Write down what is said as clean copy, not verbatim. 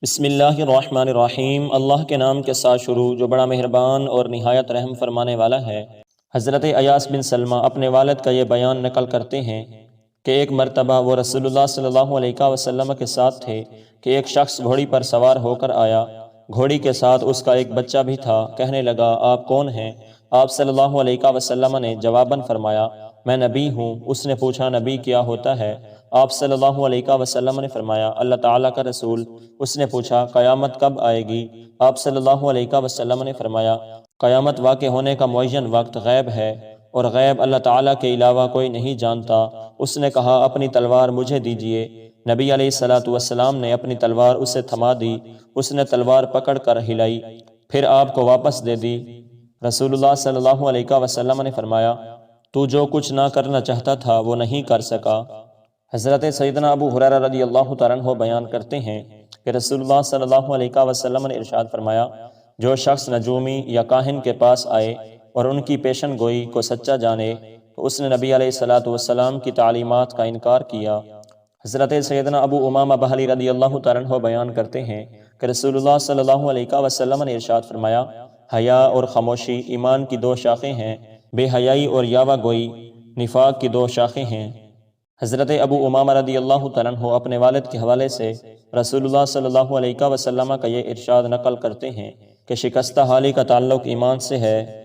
بسم اللہ الرحمن الرحیم۔ اللہ کے نام کے ساتھ شروع جو بڑا مہربان اور نہایت رحم فرمانے والا ہے۔ حضرت ایاس بن سلمہ اپنے والد کا یہ بیان نقل کرتے ہیں کہ ایک مرتبہ وہ رسول اللہ صلی اللہ علیہ وسلم کے ساتھ تھے کہ ایک شخص گھوڑی پر سوار ہو کر آیا، گھوڑی کے ساتھ اس کا ایک بچہ بھی تھا۔ کہنے لگا، آپ کون ہیں؟ آپ صلی اللہ علیہ وسلم نے جواباً فرمایا، میں نبی ہوں۔ اس نے پوچھا، نبی کیا ہوتا ہے؟ آپ صلی اللہ علیہ وسلم نے فرمایا، اللہ تعالیٰ کا رسول۔ اس نے پوچھا، قیامت کب آئے گی؟ آپ صلی اللہ علیہ وسلم نے فرمایا، قیامت واقع ہونے کا معین وقت غیب ہے، اور غیب اللہ تعالیٰ کے علاوہ کوئی نہیں جانتا۔ اس نے کہا، اپنی تلوار مجھے دیجئے۔ نبی علیہ السلام نے اپنی تلوار اسے تھما دی۔ اس نے تلوار پکڑ کر ہلائی، پھر آپ کو واپس دے دی۔ رسول اللہ صلی اللہ علیہ وسلم نے فرمایا، تو جو کچھ نہ کرنا چاہتا تھا وہ نہیں کر سکا۔ حضرت سیدنا ابو ہریرہ رضی اللہ تعالیٰ عنہ بیان کرتے ہیں کہ رسول اللہ صلی اللہ علیہ وسلم نے ارشاد فرمایا، جو شخص نجومی یا کاہن کے پاس آئے اور ان کی پیشن گوئی کو سچا جانے تو اس نے نبی علیہ السلام کی تعلیمات کا انکار کیا۔ حضرت سیدنا ابو امامہ بہلی رضی اللہ تعالیٰ عنہ بیان کرتے ہیں کہ رسول اللہ صلی اللہ علیہ وسلم نے ارشاد فرمایا، حیا اور خاموشی ایمان کی دو شاخیں ہیں، بے حیائی اور یاوہ گوئی نفاق کی دو شاخیں ہیں۔ حضرت ابو امامہ رضی اللہ تعالیٰ عنہ اپنے والد کے حوالے سے رسول اللہ صلی اللہ علیہ وسلم کا یہ ارشاد نقل کرتے ہیں کہ شکستہ حالی کا تعلق ایمان سے ہے۔